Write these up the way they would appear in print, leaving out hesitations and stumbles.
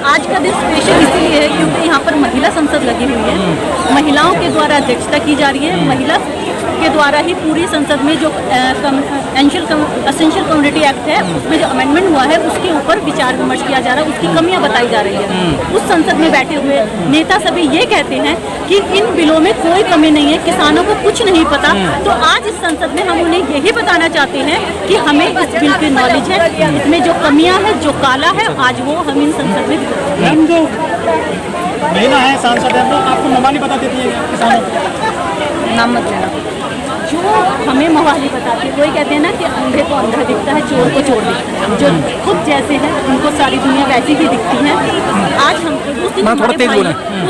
आज का दिन स्पेशल इसलिए है क्योंकि यहाँ पर महिला संसद लगी हुई है। महिलाओं के द्वारा अध्यक्षता की जा रही है। महिला के द्वारा ही पूरी संसद में जो एसेंशियल कम्युनिटी एक्ट है उसमें जो अमेंडमेंट हुआ है उसके ऊपर विचार विमर्श किया जा रहा है, उसकी कमियां बताई जा रही है। उस संसद में बैठे हुए नेता सभी ये कहते हैं कि इन बिलों में कोई कमी नहीं है, किसानों को कुछ नहीं पता। तो आज इस संसद में हम उन्हें यही बताना चाहते हैं कि हमें इस बिल की नॉलेज है, इसमें जो कमियां हैं, जो काला है, आज वो हम इन संसद में मैम जो महिला है सांसद है तो आपको मवाली बता देती है किसानों को? नाम मत लेना। जो हमें मवाली बताते हैं वही कहते हैं ना कि अंधे को अंधा दिखता है, चोर को चोर दिखता है। जो खुद जैसे हैं उनको सारी दुनिया वैसी ही दिखती है। आज हम उस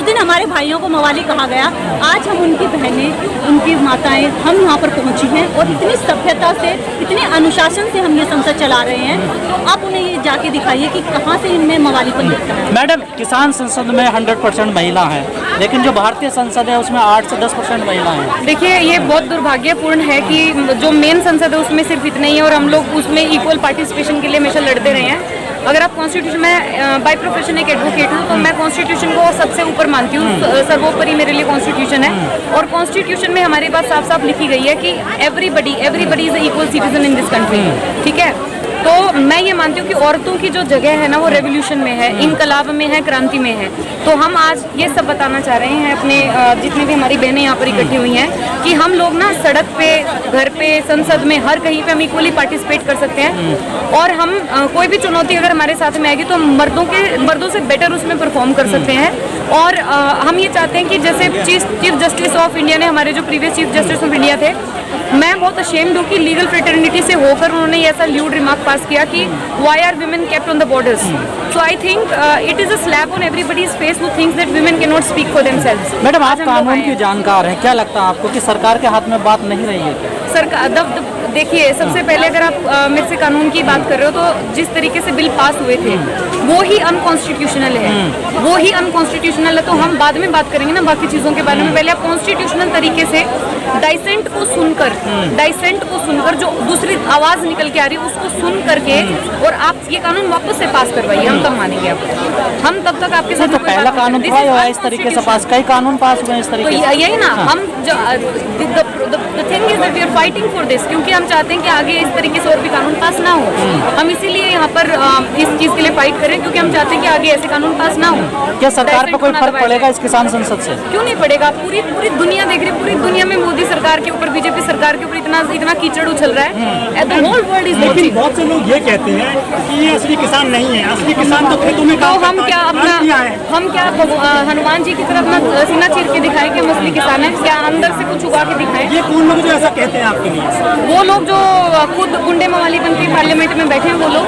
दिन हमारे भाइयों को मवाली कहा गया। आज हम उनकी बहनें, उनकी माताएं, हम यहाँ पर पहुँची हैं और इतनी सभ्यता से, इतने अनुशासन से हम ये संसद चला रहे हैं। तो आप उन्हें ये जाके दिखाइए कि कहाँ से इनमें मवालीपन दिखता है। मैडम, किसान संसद में 100% महिला है, लेकिन जो भारतीय संसद है उसमें 8 से 10% महिला है। देखिए, ये बहुत दुर्भाग्यपूर्ण है कि जो मेन संसद है उसमें सिर्फ इतने ही है और हम लोग उसमें इक्वल पार्टिसिपेशन के लिए हमेशा लड़ते रहे हैं। अगर आप कॉन्स्टिट्यूशन में बाय प्रोफेशन एक एडवोकेट हूँ तो मैं कॉन्स्टिट्यूशन को सबसे ऊपर मानती हूँ। सर्वोपरि मेरे लिए कॉन्स्टिट्यूशन है और कॉन्स्टिट्यूशन में हमारी बात साफ साफ लिखी गई है कि everybody is equal citizen in this country. ठीक है, तो मैं ये मानती हूँ कि औरतों की जो जगह है ना वो रेवोल्यूशन में है, इनकलाब में है, क्रांति में है। तो हम आज ये सब बताना चाह रहे हैं अपने जितने भी हमारी बहनें यहाँ पर इकट्ठी हुई हैं कि हम लोग ना सड़क पे, घर पे, संसद में, हर कहीं पे हम इक्वली पार्टिसिपेट कर सकते हैं। और हम कोई भी चुनौती अगर हमारे साथ में आएगी तो हम मर्दों से बेटर उसमें परफॉर्म कर सकते हैं। और हम ये चाहते हैं कि जैसे चीफ जस्टिस ऑफ इंडिया ने, हमारे जो previous chief justice of India थे, मैं बहुत अशेम्ड हूँ कि लीगल फ्रेटर्निटी से होकर उन्होंने ऐसा ल्यूड रिमार्क पास किया कि why are women kept on the borders. So I think it is a slap on everybody's face who thinks that women can not speak for themselves. Madam, आप कानून की जानकार हैं, क्या लगता है आपको कि सरकार के हाथ में बात नहीं रही है? सरकार देखिए, सबसे पहले अगर आप मेरे से कानून की बात कर रहे हो तो जिस तरीके से बिल पास हुए थे वो ही अनकॉन्स्टिट्यूशनल है, वो ही अनकॉन्स्टिट्यूशनल है। तो हम बाद में बात करेंगे ना बाकी चीज़ों के बारे में। पहले आप कॉन्स्टिट्यूशनल तरीके से डाइसेंट को सुनकर जो दूसरी आवाज़ निकल के आ रही है उसको सुन करके और आप ये कानून वापस से पास करवाइए, हम तब मानेंगे आपको। हम तब तक आपके साथ तो पहला कानून इस तरीके से पास, कई कानून पास हुए इस तरीके से। यही ना, हम the thing is that we are fighting for this, क्योंकि हम चाहते हैं कि आगे इस तरीके से और भी कानून पास ना हो। हम इसीलिए यहाँ पर इस चीज़ के लिए फाइट करें क्योंकि हम चाहते हैं कि आगे ऐसे कानून पास ना हो। क्या सरकार पर कोई फर्क पड़ेगा इस किसान संसद से? क्यों नहीं पड़ेगा? पूरी दुनिया देख रही है, पूरी दुनिया में मोदी सरकार के ऊपर, बीजेपी सरकार के ऊपर इतना कीचड़ उछल रहा है। द होल वर्ल्ड इज लेकिन बहुत से लोग ये कहते हैं कि ये असली किसान नहीं है, असली किसान तो खेतों में काम हम क्या हनुमान जी की तरफ अपना सीना चीर के दिखाएं कि हम असली किसान है? क्या अंदर से कुछ उगा के दिखाएं? ये कौन लोग जो ऐसा कहते हैं आपके लिए? वो लोग जो खुद गुंडे मवाली बन के पार्लियामेंट में बैठे हैं वो लोग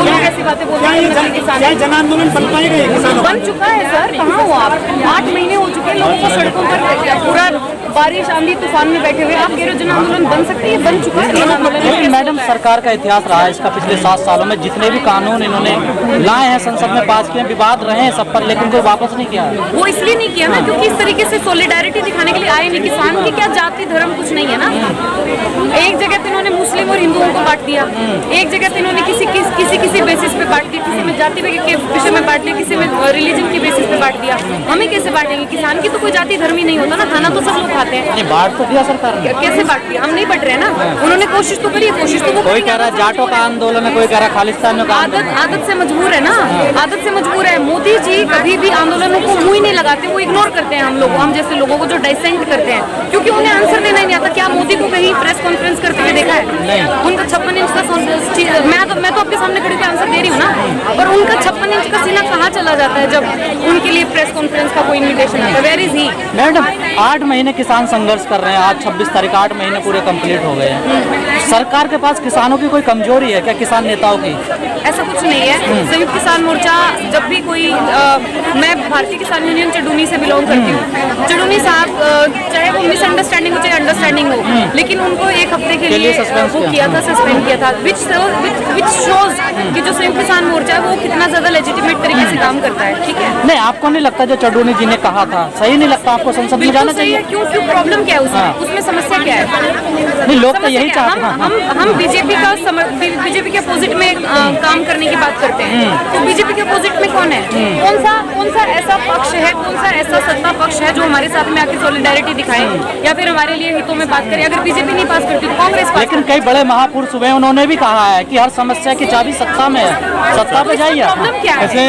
ऐसी बातें बोल रहे हैं किसान। जन आंदोलन बन पाएगा ये किसानों? बन चुका है सर, कहाँ हो आप? 8 महीने हो चुके हैं लोगों को सड़कों पर पूरा बारिश, आंधी, तूफान में बैठे हुए। आप कह रहे हो जन आंदोलन बन सकती है? बन चुका है जन आंदोलन। लेकिन मैडम, सरकार का इतिहास रहा है इसका, पिछले 7 सालों में जितने भी कानून इन्होंने लाए हैं संसद में पास किए, विवाद रहे हैं सब पर, लेकिन कोई वापस नहीं किया। वो इसलिए नहीं किया ना क्योंकि इस तरीके से सोलिडारिटी दिखाने के लिए आए नहीं। किसान की क्या जाति धर्म कुछ नहीं है ना। एक जगह पे इन्होंने मुस्लिम और हिंदुओं को बांट दिया, एक जगह पे इन्होंने किसी बेसिस पे बांट दिया, किसी में जाति के विषय में बांट दिया, किसी में रिलीजन की बेसिस पे बांट दिया। हमें कैसे बांटेंगे? किसान की तो कोई जाति धर्म ही नहीं होता ना, खाना तो सब लोग खाते हैं। बांट तो दिया सरकार ने। कैसे बांट दिया? हम नहीं बट रहे ना, उन्होंने कोशिश तो करी है, कोशिश तो वो कोई कह रहा है जाटों का आंदोलन है, कोई कह रहा है खालिस्तानियों का। आदत से मजबूर है ना, आदत से मजबूर है। मोदी जी कभी भी आंदोलनों को मुंह ही नहीं लगाते, वो इग्नोर करते हैं हम जैसे लोगों को जो डाइसेंट करते हैं, क्योंकि उन्हें आंसर देना ही नहीं आता। क्या मोदी को कहीं प्रेस कॉन्फ्रेंस करते हुए देखा है? उनका 56 इंच का मैं तो आपके सामने खड़ी आंसर दे रही हूँ ना, पर उनका 56 इंच का सीना कहाँ चला जाता है जब उनके लिए प्रेस कॉन्फ्रेंस का कोई इन्विटेशन आता है? Where is he? मैडम, 8 महीने किसान संघर्ष कर रहे हैं, आज 26 तारीख, 8 महीने पूरे कंप्लीट हो गए हैं। सरकार के पास किसानों की कोई कमजोरी है क्या, किसान नेताओं की? ऐसा कुछ नहीं है। संयुक्त किसान मोर्चा जब भी कोई मैं भारतीय किसान यूनियन चडूनी से बिलोंग करती हूँ। चडूनी साहब चाहे वो मिसअंडरस्टैंडिंग हो चाहे अंडरस्टैंडिंग हो, लेकिन उनको 1 हफ्ते के लिए वो किया था, सस्पेंड किया था, विच शोज कि जो संयुक्त किसान मोर्चा है वो कितना ज्यादा लेजिटिमेट तरीके से काम करता है। ठीक है, नहीं, आपको नहीं लगता जो चडूनी जी ने कहा था सही नहीं लगता आपको? संसद में जाना चाहिए? क्यों क्यों, प्रॉब्लम क्या है उसमें? हाँ। उसमें समस्या क्या है? नहीं, लोग तो समस्या यही क्या है? चाहते हैं। हम बीजेपी के अपोजिट में काम करने की बात करते हैं, तो बीजेपी के अपोजिट में कौन है? कौन सा ऐसा पक्ष है, कौन सा ऐसा सत्ता पक्ष है जो हमारे साथ में आके सॉलिडारिटी दिखाए या फिर हमारे लिए हितों में बात करे? अगर बीजेपी नहीं पास करती तो कांग्रेस पास लेकिन कई बड़े महापुरुष हुए, उन्होंने भी कहा है कि हर समस्या की चाबी सत्ता में है, सत्ता पे जाइए। प्रॉब्लम क्या है?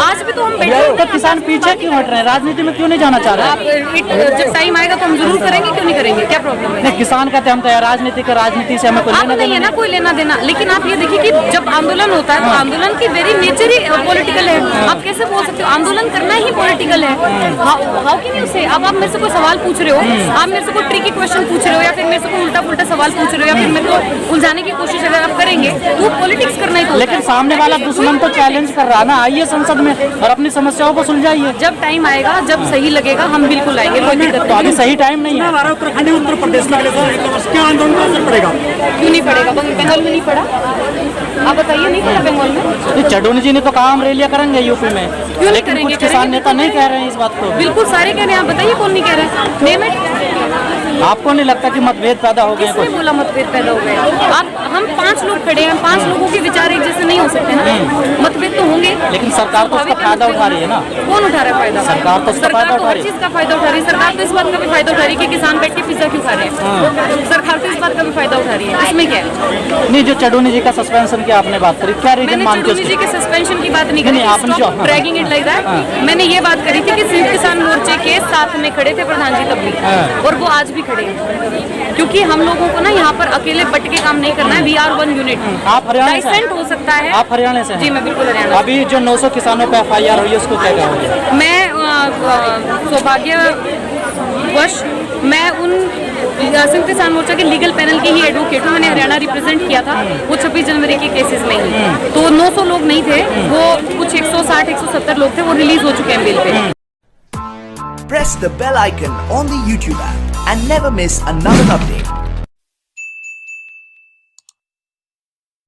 आज भी तो हम बैठे तो किसान पीछे क्यों हट रहे हैं, राजनीति में क्यों नहीं जाना चाह रहे हैं? जब टाइम आएगा तो हम जरूर करेंगे, क्यों नहीं करेंगे? क्या प्रॉब्लम है? नहीं, किसान कहते हैं हम तो यार राजनीति से हमें कोई आप लेना नहीं है देना ना, कोई लेना देना, लेकिन आप ये देखिए कि जब आंदोलन होता है तो आंदोलन की वेरी नेचर ही पॉलिटिकल है। आप कैसे बोल सकते हो आंदोलन करना ही पॉलिटिकल है? हाउ कैन यू से? अब आप मेरे से कोई सवाल पूछ रहे हो, आप मेरे से कोई ट्रिकी क्वेश्चन पूछ रहे हो, या फिर मेरे से कोई उल्टा पुल्टा सवाल पूछ रहे हो, या फिर मेरे को उलझाने की कोशिश अगर आप करेंगे तो पॉलिटिक्स करना ही तो होता लेकिन है। सामने वाला दुश्मन तो चैलेंज कर रहा है ना, आइए संसद में और अपनी समस्याओं को सुलझाइए। जब टाइम आएगा, जब सही लगेगा, हम बिल्कुल आएंगे, कोई दिक्कत तो अभी सही टाइम नहीं है। हमारा उत्तराखंड उत्तर प्रदेश में अगले साल 1 वर्ष क्या आंदोलन का असर पड़ेगा? क्यों नहीं पड़ेगा? बंगाल में नहीं पड़ा? आप बताइए, नहीं पड़ा बंगाल में? नहीं, चडूनी जी ने तो कहा हम रैलियां करेंगे यूपी में, नहीं लेकिन करेंगे? कुछ किसान नेता नहीं कह रहे हैं इस बात को। बिल्कुल सारे कह रहे हैं, आप बताइए कौन नहीं कह रहे हैं? Name it. आपको नहीं लगता कि मतभेद पैदा हो गए हैं किसने कुछ? बोला मतभेद पैदा हो गए? आप हम 5 लोग खड़े हैं, 5 लोगों के विचार एक जैसे नहीं हो सकते ना, मतभेद तो होंगे। लेकिन सरकार तो उसका फायदा उठा रही है ना। कौन उठा रहा है फायदा? सरकार तो उसका फायदा उठा हर रही है। चीज का फायदा उठा रही है। सरकार तो इस बात का भी फायदा उठा रही है कि किसान बैठ के पिज्जा क्यों खा रहे हैं। सरकार तो इस बात का भी फायदा उठा रही है, इसमें क्या है? नहीं, जो चडूनी जी का सस्पेंशन की आपने बात करी, क्या रीजन मैंने मानते हो चडूनी जी उसकी? के सस्पेंशन की बात नहीं करी नहीं, आपने जो- थी, ड्रैगिंग इट लाइक दैट। मैंने ये बात करी थी कि संयुक्त किसान मोर्चे के साथ में खड़े थे प्रधान जी तब भी, और वो आज भी खड़े हैं, क्योंकि हम लोगों को ना यहाँ पर अकेले बट के काम नहीं करना है। We are 1 unit. आप हरियाणा से हैं? डाइसेंट हो सकता है। आप हरियाणा से हैं? जी, मैं बिल्कुल हरियाणा। अभी जो 900 किसानों पे FIR हुई है उसको क्या कहोगे? मैं सौभाग्यवश मैं उन संयुक्त किसान मोर्चा के लीगल पैनल की ही एडवोकेट हूँ। मैंने हरियाणा रिप्रेजेंट किया था वो 26 जनवरी के केसेस में ही। तो 900 लोग नहीं थे, वो कुछ 160-170 लोग थे, वो रिलीज हो चुके हैं bill pay. Press the bell icon on the YouTube app and never miss another update.